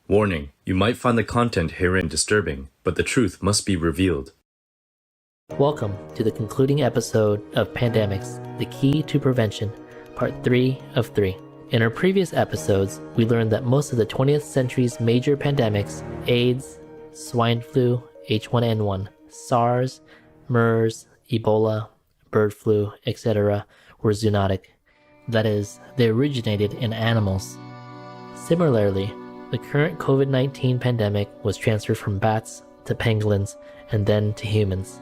Warning, you might find the content herein disturbing, but the truth must be revealed. Welcome to the concluding episode of Pandemics, the Key to Prevention, Part 3 of 3. In our previous episodes, we learned that most of the 20th century's major pandemics, AIDS, swine flu, H1N1, SARS, MERS, Ebola, bird flu, etc., were zoonotic. That is, they originated in animals. Similarly, the current COVID-19 pandemic was transferred from bats to pangolins and then to humans.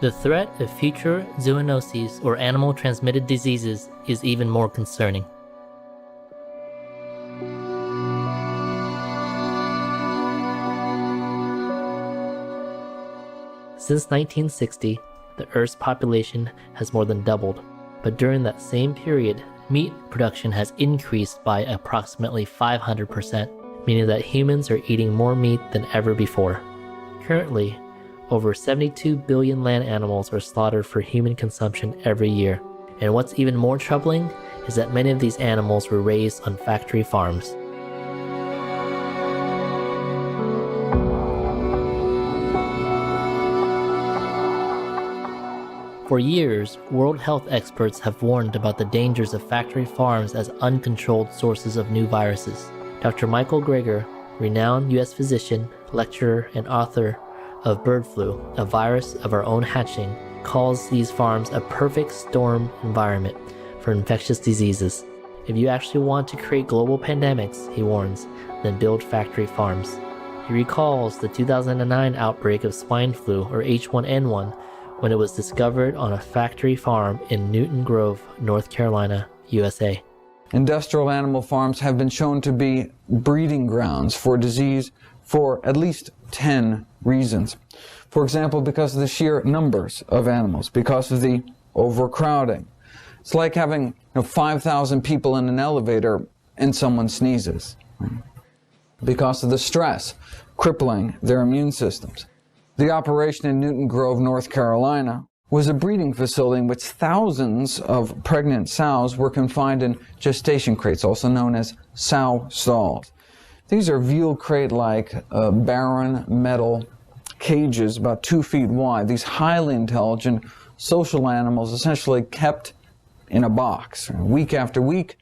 The threat of future zoonoses or animal-transmitted diseases is even more concerning. Since 1960, the Earth's population has more than doubled, but during that same period, meat production has increased by approximately 500%, meaning that humans are eating more meat than ever before. Currently, over 72 billion land animals are slaughtered for human consumption every year, and what's even more troubling is that many of these animals were raised on factory farms. For years, World Health experts have warned about the dangers of factory farms as uncontrolled sources of new viruses. Dr. Michael Greger, renowned U.S. physician, lecturer, and author of bird flu, a virus of our own hatching, calls these farms a perfect storm environment for infectious diseases. If you actually want to create global pandemics, he warns, then build factory farms. He recalls the 2009 outbreak of swine flu, or H1N1, when it was discovered on a factory farm in Newton Grove, North Carolina, USA. Industrial animal farms have been shown to be breeding grounds for disease for at least 10 reasons. For example, because of the sheer numbers of animals, because of the overcrowding. It's like having 5,000 people in an elevator and someone sneezes. Because of the stress crippling their immune systems. The operation in Newton Grove, North Carolina, was a breeding facility in which thousands of pregnant sows were confined in gestation crates, also known as sow stalls. These are veal crate-like barren metal cages about 2 feet wide. These highly intelligent social animals essentially kept in a box. Week after week,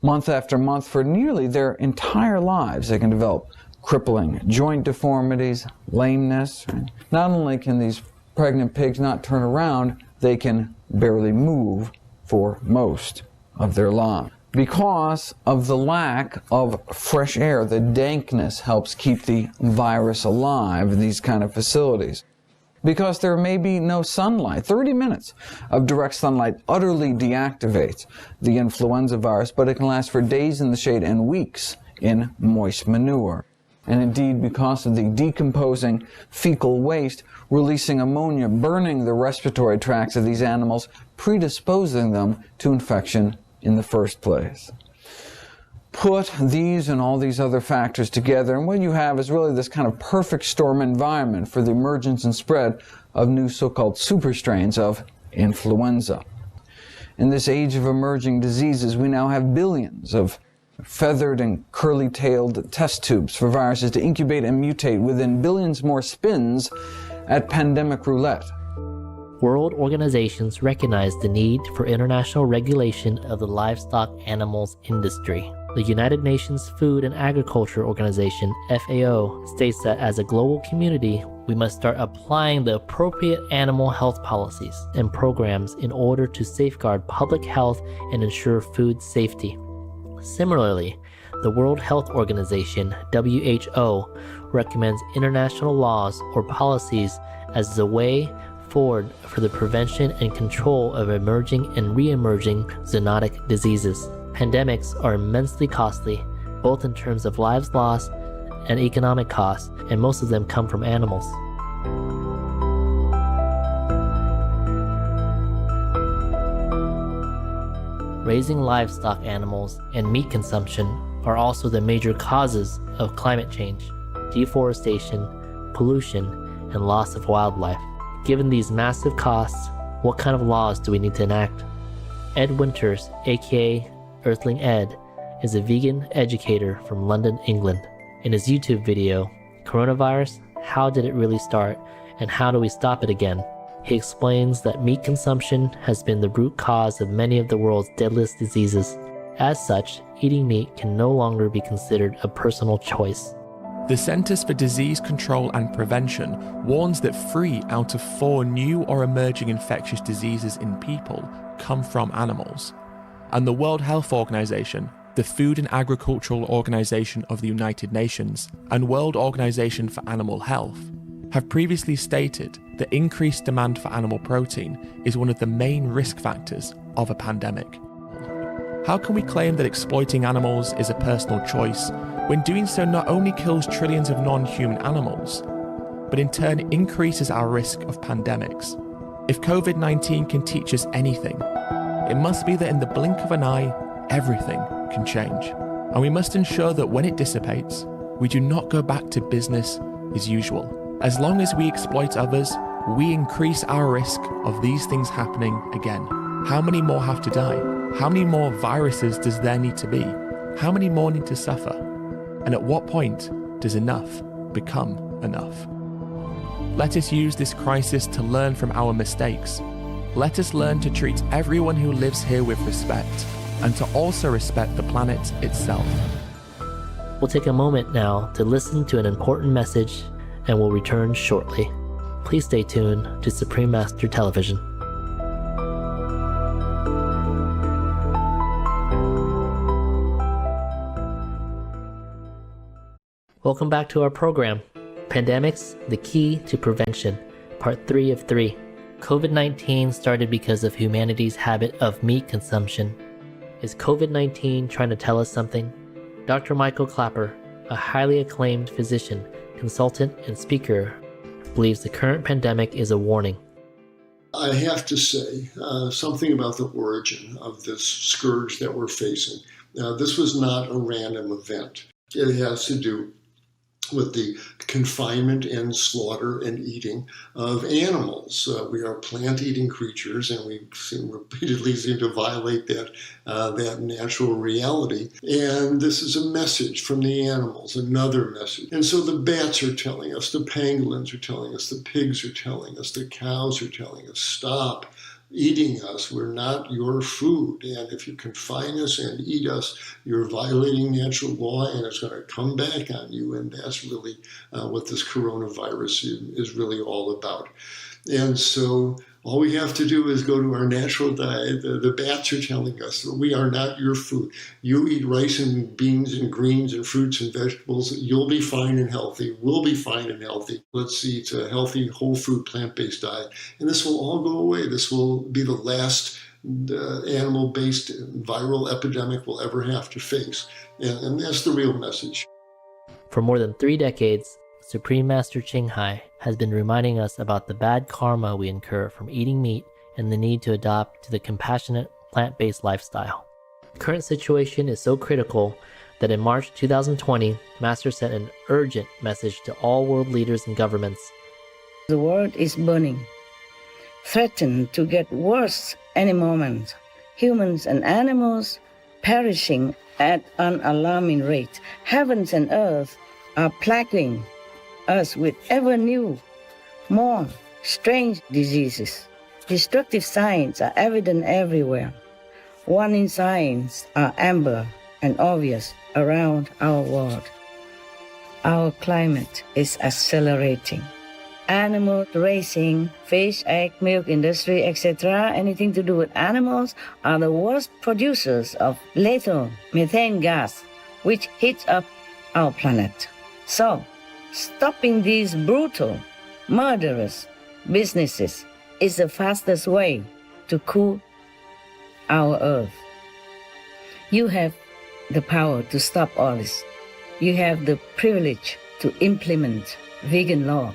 month after month, for nearly their entire lives, they can develop crippling joint deformities, lameness. Not only can these pregnant pigs not turn around, they can barely move for most of their lives. Because of the lack of fresh air, the dankness helps keep the virus alive in these kind of facilities. Because there may be no sunlight. 30 minutes of direct sunlight utterly deactivates the influenza virus, but it can last for days in the shade and weeks in moist manure. And indeed, because of the decomposing fecal waste, releasing ammonia, burning the respiratory tracts of these animals, predisposing them to infection in the first place. Put these and all these other factors together, and what you have is really this kind of perfect storm environment for the emergence and spread of new so-called super strains of influenza. In this age of emerging diseases, we now have billions of feathered and curly-tailed test tubes for viruses to incubate and mutate within billions more spins at pandemic roulette. World organizations recognize the need for international regulation of the livestock animals industry. The United Nations Food and Agriculture Organization, FAO, states that as a global community, we must start applying the appropriate animal health policies and programs in order to safeguard public health and ensure food safety. Similarly, the World Health Organization, WHO, recommends international laws or policies as the way forward for the prevention and control of emerging and re-emerging zoonotic diseases. Pandemics are immensely costly, both in terms of lives lost and economic costs, and most of them come from animals. Raising livestock animals and meat consumption are also the major causes of climate change, deforestation, pollution, and loss of wildlife. Given these massive costs, what kind of laws do we need to enact? Ed Winters, aka Earthling Ed, is a vegan educator from London, England. In his YouTube video, Coronavirus, How Did It Really Start and How Do We Stop It Again?, he explains that meat consumption has been the root cause of many of the world's deadliest diseases. As such, eating meat can no longer be considered a personal choice. The Centers for Disease Control and Prevention warns that 3 out of 4 new or emerging infectious diseases in people come from animals. And the World Health Organization, the Food and Agricultural Organization of the United Nations, and World Organization for Animal Health have previously stated that increased demand for animal protein is one of the main risk factors of a pandemic. How can we claim that exploiting animals is a personal choice when doing so not only kills trillions of non-human animals, but in turn increases our risk of pandemics? If COVID-19 can teach us anything, it must be that in the blink of an eye, everything can change. And we must ensure that when it dissipates, we do not go back to business as usual. As long as we exploit others, we increase our risk of these things happening again. How many more have to die? How many more viruses does there need to be? How many more need to suffer? And at what point does enough become enough? Let us use this crisis to learn from our mistakes. Let us learn to treat everyone who lives here with respect, and to also respect the planet itself. We'll take a moment now to listen to an important message, and we'll return shortly. Please stay tuned to Supreme Master Television. Welcome back to our program, Pandemics, the Key to Prevention, Part 3 of 3. COVID-19 started because of humanity's habit of meat consumption. Is COVID-19 trying to tell us something? Dr. Michael Clapper, a highly acclaimed physician, consultant, and speaker, believes the current pandemic is a warning. I have to say something about the origin of this scourge that we're facing. This was not a random event. It has to do with the confinement and slaughter and eating of animals. We are plant-eating creatures, and we repeatedly seem to violate that natural reality. And this is a message from the animals, another message. And so the bats are telling us, the pangolins are telling us, the pigs are telling us, the cows are telling us, stop eating us. We're not your food. And if you confine us and eat us, you're violating natural law, and it's going to come back on you. And that's really what this coronavirus is really all about. And so all we have to do is go to our natural diet. The bats are telling us we are not your food. You eat rice and beans and greens and fruits and vegetables. You'll be fine and healthy. We'll be fine and healthy. Let's eat a healthy, whole food, plant-based diet. And this will all go away. This will be the last animal-based viral epidemic we'll ever have to face. And that's the real message. For more than 3 decades, Supreme Master Ching Hai has been reminding us about the bad karma we incur from eating meat and the need to adopt to the compassionate, plant-based lifestyle. The current situation is so critical that in March 2020, Master sent an urgent message to all world leaders and governments. The world is burning, threatened to get worse any moment. Humans and animals perishing at an alarming rate. Heavens and earth are plaguing us with ever new, more strange diseases. Destructive signs are evident everywhere. Warning signs are amber and obvious around our world. Our climate is accelerating. Animal raising, fish, egg, milk industry, etc., anything to do with animals, are the worst producers of lethal methane gas, which heats up our planet. So, stopping these brutal, murderous businesses is the fastest way to cool our earth. You have the power to stop all this. You have the privilege to implement vegan law.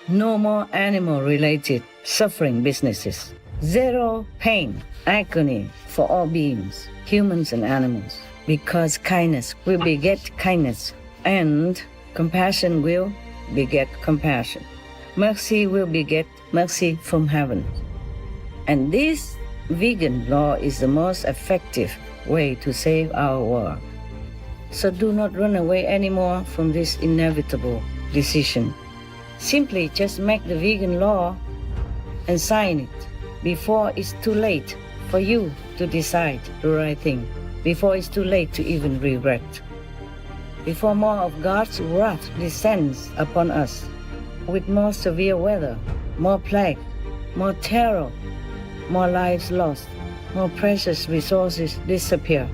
No more animal-related suffering businesses. Zero pain, agony for all beings, humans and animals. Because kindness will beget kindness, and compassion will beget compassion. Mercy will beget mercy from heaven. And this vegan law is the most effective way to save our world. So do not run away anymore from this inevitable decision. Simply just make the vegan law and sign it before it's too late for you to decide the right thing, before it's too late to even regret, before more of God's wrath descends upon us with more severe weather, more plague, more terror, more lives lost, more precious resources disappear,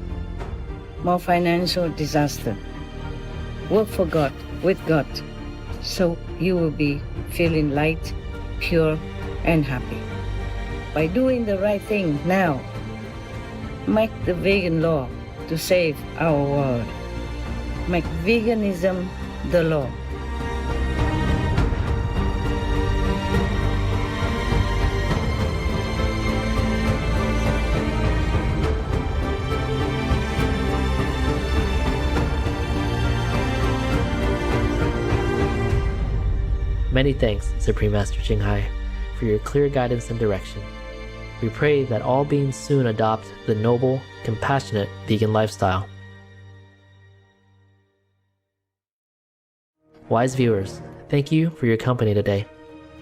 more financial disaster. Work for God, with God, so you will be feeling light, pure, and happy. By doing the right thing now, make the vegan law to save our world. Make veganism the law. Many thanks, Supreme Master Qinghai, for your clear guidance and direction. We pray that all beings soon adopt the noble, compassionate vegan lifestyle. Wise viewers, thank you for your company today.